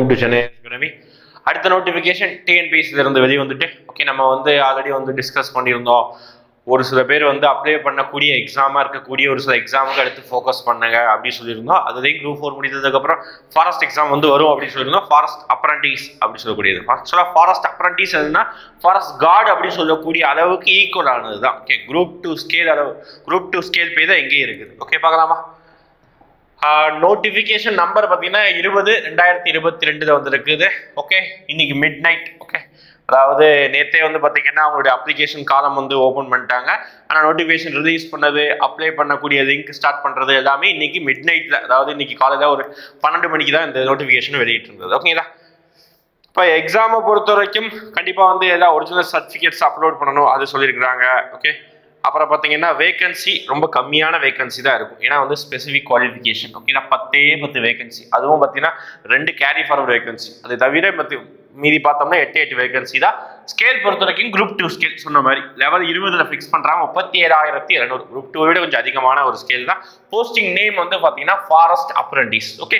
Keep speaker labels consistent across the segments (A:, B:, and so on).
A: Welcome to Chennai academy. அடுத்த notification டிஎன்பிஎஸ்சில இருந்து வெளியே வந்துட்டு ஓகே, நம்ம வந்து ஆல்ரெடி வந்து டிஸ்கஸ் பண்ணியிருந்தோம். ஒரு சில பேர் வந்து அப்ளை பண்ணக்கூடிய எக்ஸாமாக இருக்கக்கூடிய ஒரு சில எக்ஸாமுக்கு அடுத்து ஃபோக்கஸ் பண்ணுங்க அப்படின்னு சொல்லியிருந்தோம். அதுலேயும் குரூப் 4 முடிந்ததுக்கப்புறம் ஃபாரஸ்ட் எக்ஸாம் வந்து வரும் அப்படின்னு சொல்லியிருந்தோம். ஃபாரஸ்ட் அப்ரண்டிஸ் அப்படின்னு சொல்லக்கூடியது. ஆக்சுவலாக ஃபாரஸ்ட் அப்ரண்டிஸ் எதுனா ஃபாரஸ்ட் கார்டு அப்படின்னு சொல்லக்கூடிய அளவுக்கு ஈக்குவல் ஆனது தான். ஓகே, குரூப் 2 ஸ்கேல் அளவு, குரூப் 2 ஸ்கேல் பே தான் எங்கேயும் இருக்குது. ஓகே, பார்க்கலாமா? நோட்டிஃபிகேஷன் நம்பர் பார்த்தீங்கன்னா 20/2022 வந்திருக்குது. ஓகே, இன்னைக்கு மிட் நைட். ஓகே, அதாவது நேற்றே வந்து பார்த்தீங்கன்னா அவங்களுடைய அப்ளிகேஷன் காலம் வந்து ஓப்பன் பண்ணிட்டாங்க. ஆனால் நோட்டிஃபிகேஷன் ரிலீஸ் பண்ணது, அப்ளை பண்ணக்கூடிய லிங்க் ஸ்டார்ட் பண்ணுறது எல்லாமே இன்னைக்கு மிட் நைட்டில், அதாவது இன்னைக்கு காலையில் ஒரு 12 மணிக்கு தான் இந்த நோட்டிஃபிகேஷன் வெளியிட்டு இருந்தது. ஓகேங்களா? இப்போ எக்ஸாமை பொறுத்த வரைக்கும் கண்டிப்பாக வந்து எல்லா ஒரிஜினல் சர்டிஃபிகேட்ஸ் அப்லோட் பண்ணணும், அது சொல்லியிருக்கிறாங்க. ஓகே, அப்புறம் பார்த்தீங்கன்னா வேகன்சி ரொம்ப கம்மியான வேகன்சி தான் இருக்கும். ஏன்னா வந்து ஸ்பெசிஃபிக் குவாலிஃபிகேஷன். ஓகேனா 10 வேகன்சி, அதுவும் பார்த்தீங்கன்னா 2 கேரி ஃபார்வர்ட் வேகன்சி. அது தவிர மீதி பார்த்தோம்னா 8 வேகன்சி தான். ஸ்கேல் பொறுத்த வரைக்கும் குரூப் 2 ஸ்கேல் சொன்ன மாதிரி லெவல் 20ல் ஃபிக்ஸ் பண்ணுறாங்க. 37,200. குரூப் 2 விட கொஞ்சம் அதிகமான ஒரு ஸ்கேல் தான். போஸ்டிங் நேம் வந்து பார்த்தீங்கன்னா forest apprentice. Okay,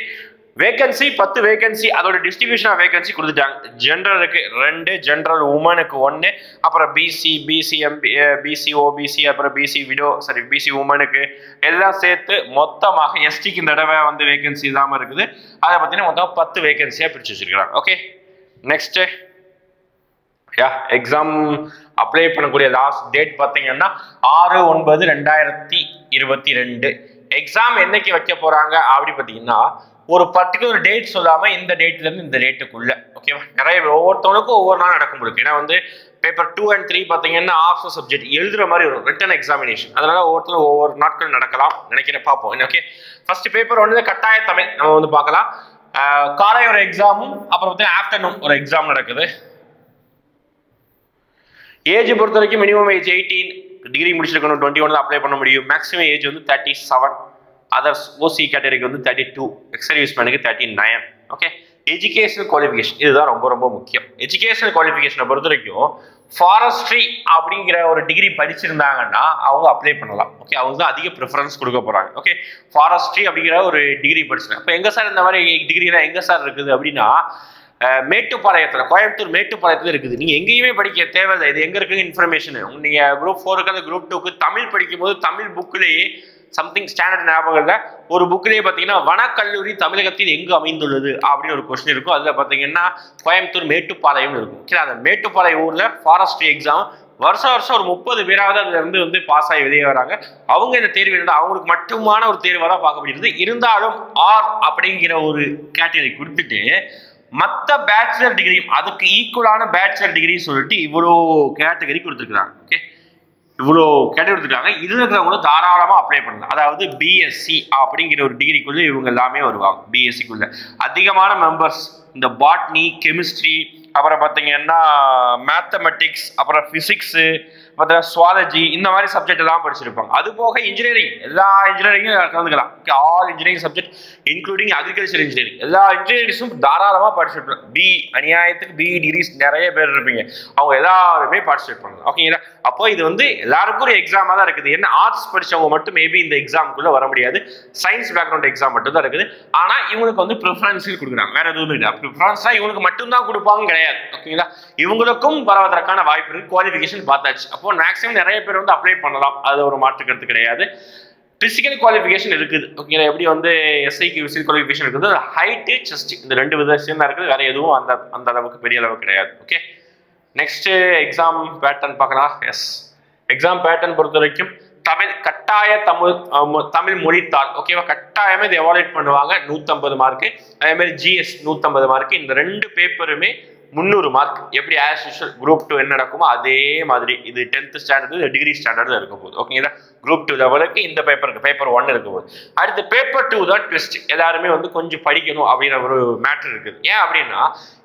A: vacancy 10 vacancy. அதோட டிஸ்ட்ரிபியூஷன் ஆஃப் வேகன்சி கொடுத்துட்டாங்க. ஜென்ரலுக்கு 2, ஜென்ரல் உமனுக்கு 1, அப்புறம் பிசி, பிசிஎம்பி, பிசி ஓபிசி, அப்புறம் பிசி விடோ, சாரி பிசி உமனுக்கு எல்லாம் சேர்த்து மொத்தமாக எஸ்டிக்கு இந்த தடவை வந்து வேகன்சி இல்லாமல் இருக்குது. அதை பார்த்தீங்கன்னா மொத்தம் 10 வேகன்சியாக பிரித்து வச்சிருக்கிறாங்க. ஓகே, நெக்ஸ்ட் எக்ஸாம் அப்ளை பண்ணக்கூடிய லாஸ்ட் டேட் பார்த்தீங்கன்னா 6/9/2022. எக்ஸாம் என்னைக்கு வைக்க போறாங்க அப்படி பார்த்தீங்கன்னா ஒரு பர்டிகுலர் டேட் சொல்லாம இந்த டேட்ல இருந்து இந்த டேட்டுக்குள்ள. ஓகேவா? நிறைய ஒவ்வொருத்தவங்களுக்கும் ஒவ்வொரு நாள் நடக்கும் போது. ஏன்னா வந்து பேப்பர் 2 and 3 பார்த்தீங்கன்னா ஆப்ஷனல் சப்ஜெக்ட் எழுதுற மாதிரி ஒரு ரிட்டன் எக்ஸாமினேஷன். அதனால ஒவ்வொருத்தரும் ஒவ்வொரு நாட்கள் நடக்கலாம் நினைக்கிறேன், பார்ப்போம். ஓகே, ஃபர்ஸ்ட் பேப்பர் 1 கட்டாய தமிழ் நம்ம வந்து பார்க்கலாம். காலை ஒரு எக்ஸாமும் அப்புறம் வந்து ஆஃப்டர்நூன் ஒரு எக்ஸாம் நடக்குது. ஏஜ் பொறுத்த வரைக்கும் மினிமம் ஏஜ் 18, டிகிரி முடிச்சிருக்கணும், 21 அப்ளை பண்ண முடியும். மேக்ஸிமம் ஏஜ் வந்து 37. அதர்ஸ் ஓசி கேட்டகரிக்கு வந்து 32, எக்ஸ் சர்வீஸ்மேனுக்கு 39. ஓகே, எஜுகேஷனல் குவாலிஃபிகேஷன் இதுதான் ரொம்ப ரொம்ப முக்கியம். எஜுகேஷனல் குவாலிஃபிகேஷனை பொறுத்த வரைக்கும் ஃபாரஸ்ட்ரி அப்படிங்கிற ஒரு டிகிரி படிச்சிருந்தாங்கன்னா அவங்க அப்ளை பண்ணலாம். ஓகே, அவங்க தான் அதிக ப்ரிஃபரன்ஸ் கொடுக்க போறாங்க. ஓகே, ஃபாரஸ்ட்ரி அப்படிங்கிற ஒரு டிகிரி படிச்சிருக்காங்க. இப்போ எங்க சார் இந்த மாதிரி டிகிரிலாம் எங்க சார் இருக்குது அப்படின்னா மேட்டுப்பாளையத்துல, கோயம்புத்தூர் மேட்டுப்பாளையத்துல இருக்குது. நீங்க எங்கேயுமே படிக்க தேவையில்லை. இது எங்க இருக்கு இன்ஃபர்மேஷன். நீங்க குரூப் 4க்கு அந்த குரூப் 2க்கு தமிழ் படிக்கும் போது தமிழ் புக்லேயே சம்திங் ஸ்டாண்டர்ட் ஞாபகம் இல்லை, ஒரு புக்லேயே பார்த்தீங்கன்னா வனக்கல்லூரி தமிழகத்தில் எங்கு அமைந்துள்ளது அப்படின்னு ஒரு கொஸ்டின் இருக்கும். அதில் பார்த்தீங்கன்னா கோயம்புத்தூர் மேட்டுப்பாளையம் இருக்கும். ஓகே, அந்த மேட்டுப்பாளையம் ஊர்ல ஃபாரஸ்ட்ரி எக்ஸாம் வருஷம் ஒரு 30 பேராவது அதுல இருந்து வந்து பாஸ் ஆகி வெளியே வராங்க. அவங்க இந்த தேர்வு இருந்தால் அவங்களுக்கு மட்டுமான ஒரு தேர்வாக தான் பார்க்கப்படுகிறது. இருந்தாலும் ஆர் அப்படிங்கிற ஒரு கேட்டகரி கொடுத்துட்டு மற்ற பேச்சுலர் டிகிரி, அதுக்கு ஈக்குவலான பேச்சுலர் டிகிரி சொல்லிட்டு இவ்வளோ கேட்டகரி கொடுத்துருக்காங்க. ஓகே, இவ்வளோ கேட்டகரி கொடுத்துருக்காங்க. இதுல இருக்கிறவங்களும் தாராளமாக அப்ளை பண்ணலாம். அதாவது பிஎஸ்சி அப்படிங்கிற ஒரு டிகிரிக்குள்ள இவங்க எல்லாமே வருவாங்க. பிஎஸ்சிக்குள்ள அதிகமான மெம்பர்ஸ் இந்த பாட்னி, கெமிஸ்ட்ரி, அப்புறம் பார்த்தீங்கன்னா மேத்தமெட்டிக்ஸ், அப்புறம் பிசிக்ஸு, அப்புறம் சுவாலஜி, இந்த மாதிரி சப்ஜெக்ட் எல்லாம் படிச்சிருப்பாங்க. அது போக இன்ஜினியரிங், எல்லா இன்ஜினியரிங்கும் கலந்துக்கலாம். All engineering subject including agriculture engineering, எல்லா இன்ஜினியரிங்ஸும் தாராளமாக பார்ட்டிசிபேட். அநியாயத்துக்கு பி டிகிரிஸ் நிறைய பேர் இருப்பீங்க, அவங்க எல்லாருமே பார்ட்டிசிபேட் பண்ணலாம். ஓகேங்களா? அப்போ இது வந்து எல்லாருக்கும் ஒரு எக்ஸாமாக தான் இருக்குது. என்ன ஆர்ட்ஸ் படிச்சவங்க மட்டும் மேபி இந்த எக்ஸாமுக்குள்ள வர முடியாது. சயின்ஸ் பேக்ரவுண்ட் எக்ஸாம் மட்டும் தான் இருக்குது. ஆனால் இவங்களுக்கு வந்து ப்ரிஃபரன்ஸ் கொடுக்குறாங்க, வேற எதுவுமே இல்லை. ப்ரிஃபரன்ஸ்னா இவங்களுக்கு மட்டும்தான் கொடுப்பாங்க கிடையாது. ஓகேங்களா? இவங்களுக்கும் வருவதற்கான வாய்ப்பு இருக்கு. குவாலிஃபிகேஷன் பார்த்தாச்சு. அப்போ மேக்ஸிமம் நிறைய பேர் வந்து அப்ளை பண்ணலாம், அது ஒரு மாற்றுக்கிறது கிடையாது. பிசிக்கல் குவாலிஃபிகேஷன் இருக்குது. ஓகேங்களா? எப்படி வந்து எஸ்ஐக்கு பிசிக்கல் குவாலிஃபிகேஷன் இருக்குது, ஹைட்டு, செஸ்ட், இந்த 2 விஷயம் தான் இருக்குது. வேற எதுவும் அந்த அளவுக்கு பெரிய அளவு கிடையாது. ஓகே, நெக்ஸ்ட் எக்ஸாம் பேட்டர்ன் பார்க்கலாம். எஸ், எக்ஸாம் பேட்டர்ன் பொறுத்த வரைக்கும் தமிழ் கட்டாய தமிழ் மொழித்தாள். ஓகேவா? கட்டாயமே இதை எவாலுவேட் பண்ணுவாங்க. 150 மார்க்கு. அதே மாதிரி ஜிஎஸ் 150 மார்க்கு. இந்த 2 பேப்பருமே 300 மார்க். எப்படி ஆஸ் யூஷுவல் குரூப் 2 என்ன நடக்குமோ அதே மாதிரி இது 10th ஸ்டாண்டர்ட் டிகிரி ஸ்டாண்டர்ட்ல இருக்க போகுது. ஓகேங்களா? குரூப் 2 லெவலுக்கு இந்த பேப்பருக்கு பேப்பர் 1 இருக்க போகுது. அடுத்து பேப்பர் 2 தான் ட்விஸ்ட். எல்லாருமே வந்து கொஞ்சம் படிக்கணும் அப்படிங்கிற ஒரு மேட்டர் இருக்குது. ஏன் அப்படின்னா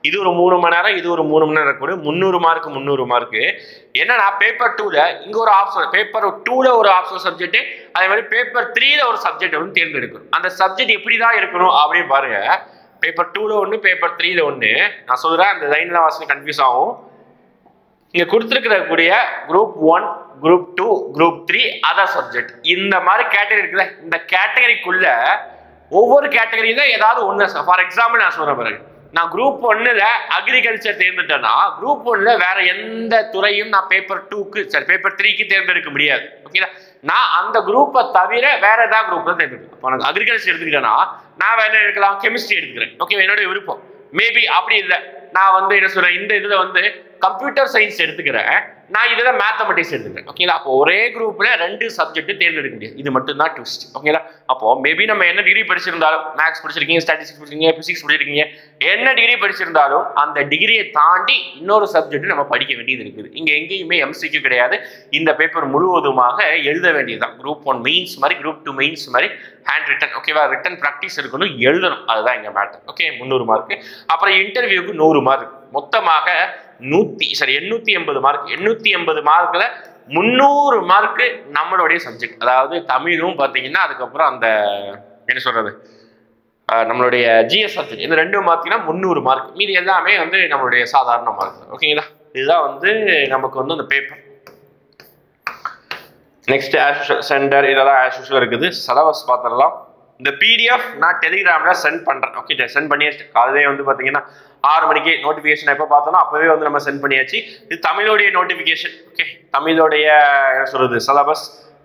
A: இது ஒரு 3 மணி நேரம், இது ஒரு 3 மணி நேரம் கூட 300 மார்க்கு. என்னன்னா பேப்பர் 2ல இங்க ஒரு ஆப்ஷன், பேப்பர் 2ல ஒரு ஆப்ஷனல் சப்ஜெக்ட், அதே மாதிரி பேப்பர் 3ல ஒரு சப்ஜெக்ட் வந்து தேர்ந்தெடுக்கணும். அந்த சப்ஜெக்ட் எப்படிதான் இருக்கணும் அப்படின்னு பாருங்க. பேப்பர் 2ல 1, பேப்பர் 3ல 1. நான் சொல்றேன், அந்த லைன்ல வாசனை கன்ஃபியூஸ் ஆகும். இங்க கொடுத்துருக்கக்கூடிய group 1, group 2, group 3 other subject, இந்த மாதிரி கேட்டகரி இருக்குல்ல, இந்த கேட்டகரிக்குள்ள ஒவ்வொரு கேட்டகரியில ஏதாவது ஒன்று. ஃபார் எக்ஸாம்பிள் நான் சொல்றேன் பாருங்க, நான் குரூப் 1ல அக்ரிகல்ச்சர் தேர்ந்தெடுத்தேன்னா குரூப் 1ல வேற எந்த துறையும் நான் பேப்பர் 2க்கு சரி பேப்பர் 3க்கு தேர்ந்தெடுக்க முடியாது. ஓகேங்களா? நான் அந்த குரூப்பை தவிர வேற ஏதாவது குரூப்ல தேர்ந்தெடுக்கிறேன். இப்போ எனக்கு அக்ரிகல்ச்சர் எடுத்துக்கிட்டேன்னா நான் வேற என்ன எடுக்கலாம், கெமிஸ்ட்ரி எடுத்துக்கிறேன். ஓகே, என்னோட விருப்பம். மேபி அப்படி இல்லை, நான் வந்து என்ன சொல்றேன், இந்த இதுல வந்து கம்ப்யூட்டர் சயின்ஸ் எடுத்துக்கிறேன், நான் இதுல மேத்தமெட்டிக்ஸ் எடுத்துக்கிறேன். ஓகேங்களா? அப்போ ஒரே குரூப்ல 2 சப்ஜெக்ட் தேர்ந்தெடுக்க முடியாது. இது மட்டும் தான் ட்விஸ்ட். ஓகேங்களா? அப்போ மேபி நம்ம என்ன டிகிரி படிச்சிருந்தாலும், மேக்ஸ் படிச்சிருக்கீங்க, ஸ்டாட்டிஸ்டிக்ஸ் படிச்சிருக்கீங்க, பிசிக்ஸ் படிச்சிருக்கீங்க, என்ன டிகிரி படிச்சிருந்தாலும் அந்த டிகிரியை தாண்டி இன்னொரு சப்ஜெக்ட் நம்ம படிக்க வேண்டியது இருக்குது. இங்க எங்கேயுமே எம்சிக்யூ கிடையாது. இந்த பேப்பர் முழுவதுமாக எழுத வேண்டியதுதான். குரூப் 1 மெயின்ஸ் மாதிரி, குரூப் 2 மெயின்ஸ் மாதிரி ஹேண்ட் ரிட்டன். ஓகேவா? ரிட்டன் ப்ராக்டிஸ் இருக்கணும், எழுதணும். அதுதான் இங்க மேட்டர். Okay, 300 mark. அப்புறம் இன்டர்வியூக்கு 100 மார்க். மொத்தமாக 880 மார்க். 880 மார்க்ல 300 மார்க் நம்மளுடைய சப்ஜெக்ட், அதாவது தமிழும் பார்த்தீங்கன்னா, அதுக்கப்புறம் அந்த என்ன சொல்றது, நம்மளுடைய ஜிஎஸ் சப்ஜெக்ட், இந்த 2 மார்க்னா 300 மார்க். மீதி எல்லாமே வந்து நம்மளுடைய சாதாரண மார்க். ஓகேங்களா? இதுதான் வந்து நமக்கு வந்து அந்த பேப்பர். நெக்ஸ்ட் சென்டர் இதெல்லாம் ஆஸ் யூஷுவல் இருக்குது. சிலபஸ் பார்த்துடலாம். இந்த பிடிஎஃப் நான் டெலிகிராமில் சென்ட் பண்ணுறேன். ஓகே, சென்ட் பண்ணியாச்சு. காலையிலே வந்து பார்த்தீங்கன்னா 6 மணிக்கு நோட்டிஃபிகேஷன் எப்போ பார்த்தோன்னா அப்போவே வந்து நம்ம சென்ட் பண்ணியாச்சு. இது தமிழோடைய நோட்டிஃபிகேஷன். ஓகே, தமிழோடைய என்ன சொல்கிறது சிலபஸ்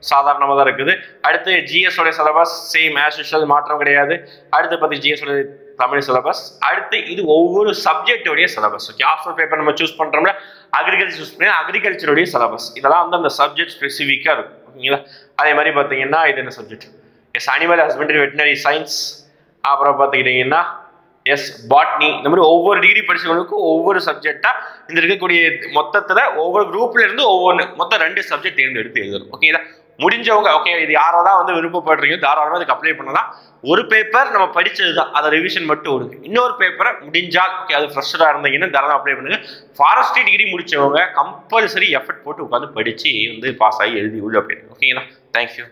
A: சாதாரணமாக தான் இருக்குது. அடுத்து ஜிஎஸோடைய சிலபஸ் சேம் ஆஸ் யூஷுவல், மாற்றம் கிடையாது. அடுத்து பார்த்து ஜிஎஸோடைய தமிழ் சிலபஸ். அடுத்து இது ஒவ்வொரு சப்ஜெக்டோடைய சிலபஸ். ஓகே, ஆப்ஷனல் பேப்பர் நம்ம சூஸ் பண்ணுறோம்ல, அக்ரிகல்ச்சர் சூஸ் பண்ணி அக்ரிகல்ச்சருடைய சிலபஸ். இதெல்லாம் வந்து அந்த சப்ஜெக்ட் ஸ்பெசிஃபிக்காக இருக்கும். ஓகேங்களா? அதே மாதிரி பார்த்தீங்கன்னா இது என்ன subject, yes animal husbandry veterinary science. அப்புறம் பார்த்துக்கிட்டிங்கன்னா எஸ் பாட்னி. இந்த மாதிரி ஒவ்வொரு டிகிரி படிச்சவங்களுக்கும் ஒவ்வொரு சப்ஜெக்டா இந்த இருக்கக்கூடிய மொத்தத்தில் ஒவ்வொரு குரூப்ல இருந்து ஒவ்வொன்று மொத்தம் 2 சப்ஜெக்ட் தேர்ந்தெடுத்து எழுதணும். ஓகேங்களா? முடிஞ்சவங்க ஓகே, இது யாராவது வந்து விருப்பப்படுறீங்க தாராளமாக அதுக்கு அப்ளை பண்ணலாம். ஒரு பேப்பர் நம்ம படிச்சது தான், அதை ரிவிஷன் மட்டும் விடுங்க. இன்னொரு பேப்பரை முடிஞ்சால் ஓகே, அது ஃப்ரெஷராக இருந்தீங்கன்னா தாராளமாக அப்ளை பண்ணுங்க. ஃபாரஸ்ட்ரி டிகிரி முடிச்சவங்க கம்பல்சரி எஃபர்ட் போட்டு உட்காந்து படிச்சு வந்து பாஸ் ஆகி எழுதி உள்ள போயிருங்க. ஓகேங்களா? தேங்க்யூ.